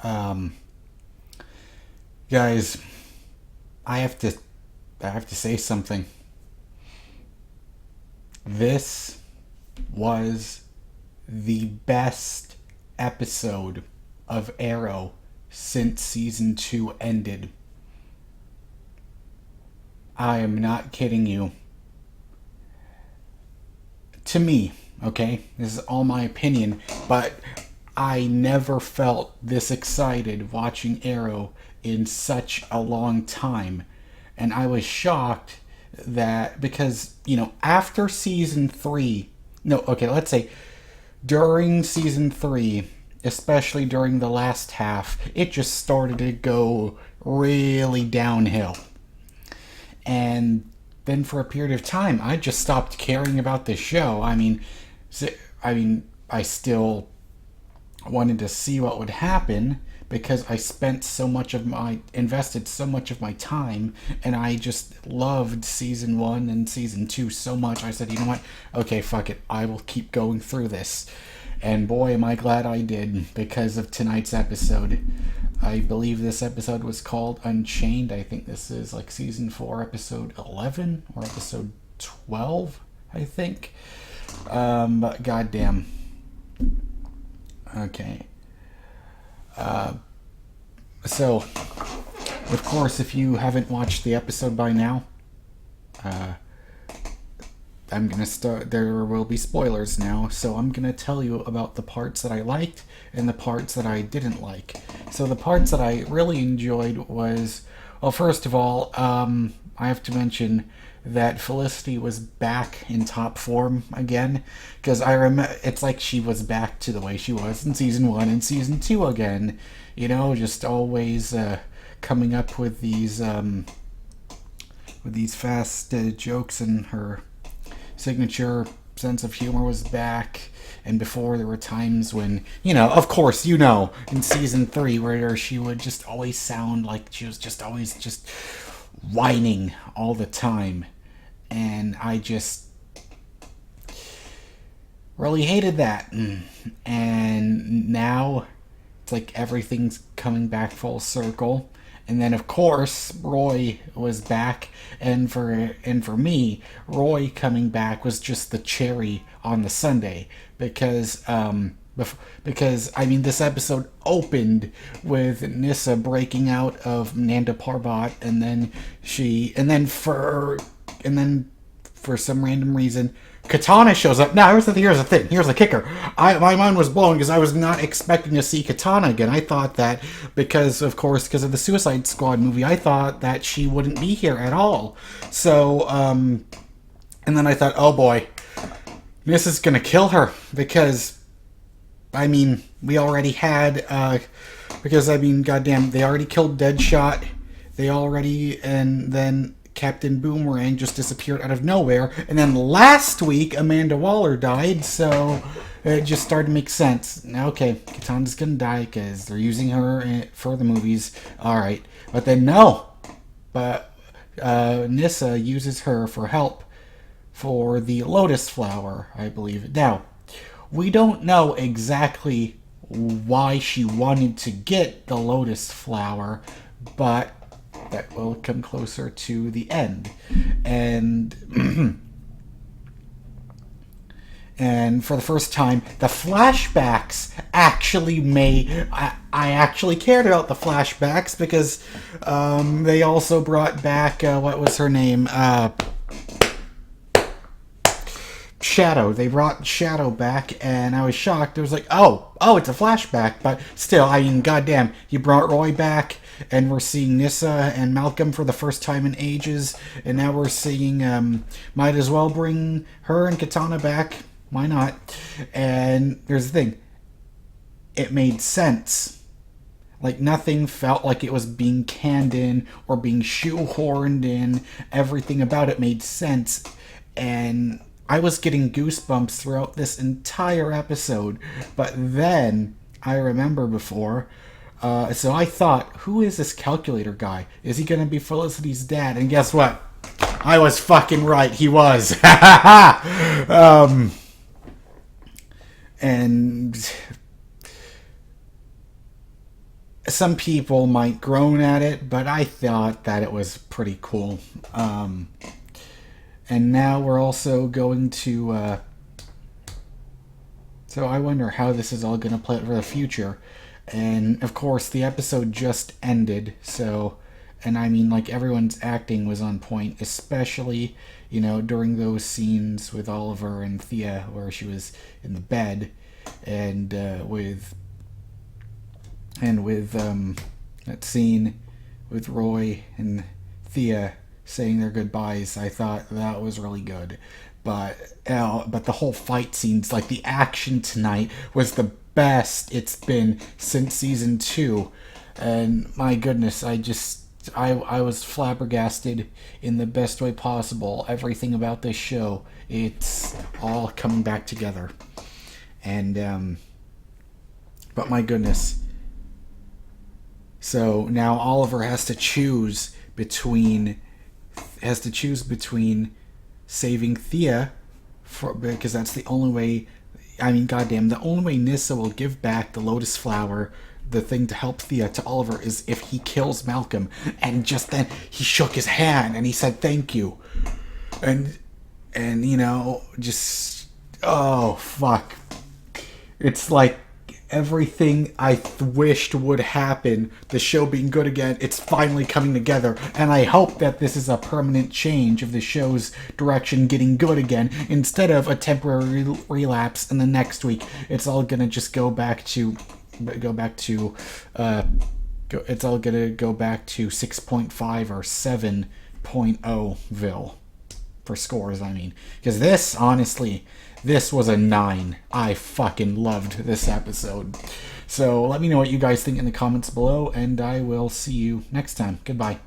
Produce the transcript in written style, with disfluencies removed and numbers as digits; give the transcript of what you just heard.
Um, Guys, I have to I have to say something. This was the best episode of Arrow since season 2 ended. I am not kidding you. To me, okay? This is all my opinion, but I never felt this excited watching Arrow in such a long time. And I was shocked that because, after season 3, no, okay, let's say during season 3, especially during the last half, it just started to go really downhill. And then for a period of time, I just stopped caring about the show. I still wanted to see what would happen because I invested so much of my time, and I just loved season 1 and season 2 so much. I said, you know what? Okay, fuck it. I will keep going through this. And boy, am I glad I did because of tonight's episode. I believe this episode was called Unchained. I think this is like season 4, episode 11 or episode 12, I think. But goddamn. Okay. So, of course, if you haven't watched the episode by now, uh, I'm gonna start. There will be spoilers now, so I'm gonna tell you about the parts that I liked and the parts that I didn't like. So the parts that I really enjoyed was, well, first of all, I have to mention that Felicity was back in top form again, because I remember it's like she was back to the way she was in season 1 and season 2 again. Just always coming up with these fast jokes, and her signature sense of humor was back. And before, there were times when, of course, in season 3, where she would just always sound like she was just always just whining all the time. And I just really hated that. And now it's like everything's coming back full circle. And then, of course, Roy was back, and for me, Roy coming back was just the cherry on the sundae, because this episode opened with Nissa breaking out of Nanda Parbat, and then for some random reason, Katana shows up. Now, here's the thing. Here's the kicker. My mind was blown because I was not expecting to see Katana again. I thought that because of the Suicide Squad movie, I thought that she wouldn't be here at all. So, and then I thought, oh boy, this is gonna kill her because, we already had, goddamn, they already killed Deadshot. And then Captain Boomerang just disappeared out of nowhere. And then last week, Amanda Waller died, so it just started to make sense. Okay, Katana's gonna die because they're using her for the movies. Alright. But then no. But Nissa uses her for help for the Lotus Flower, I believe. Now, we don't know exactly why she wanted to get the Lotus Flower, but that will come closer to the end. And and for the first time, the flashbacks actually I actually cared about the flashbacks because they also brought back what was her name, Shadow. They brought Shadow back, and I was shocked. It was like, oh, it's a flashback, but still, goddamn, you brought Roy back, and we're seeing Nissa and Malcolm for the first time in ages, and now we're seeing, might as well bring her and Katana back. Why not? And here's the thing. It made sense. Like, nothing felt like it was being canned in or being shoehorned in. Everything about it made sense, and I was getting goosebumps throughout this entire episode. But then I remember before, so I thought, who is this calculator guy? Is he gonna be Felicity's dad? And guess what? I was fucking right. He was. And some people might groan at it, but I thought that it was pretty cool. And now we're also going to. So I wonder how this is all going to play out for the future. And of course, the episode just ended, so. And I mean, like, everyone's acting was on point, especially, during those scenes with Oliver and Thea, where she was in the bed, and with that scene with Roy and Thea saying their goodbyes. I thought that was really good, but the whole fight scenes, like the action tonight, was the best it's been since season 2, and my goodness, I was flabbergasted in the best way possible. Everything about this show, it's all coming back together. And, but my goodness. So now Oliver has to choose between saving Thea, because that's the only way. I mean, goddamn, the only way Nyssa will give back the Lotus Flower, the thing to help Thea, to Oliver, is if he kills Malcolm. And just then he shook his hand and he said thank you. And just, oh fuck. It's like everything I wished would happen, the show being good again, it's finally coming together. And I hope that this is a permanent change of the show's direction getting good again, instead of a temporary relapse in the next week. It's all gonna just go back to 6.5 or 7.0ville for scores, I mean. Because this, honestly, this was a 9. I fucking loved this episode. So let me know what you guys think in the comments below, and I will see you next time. Goodbye.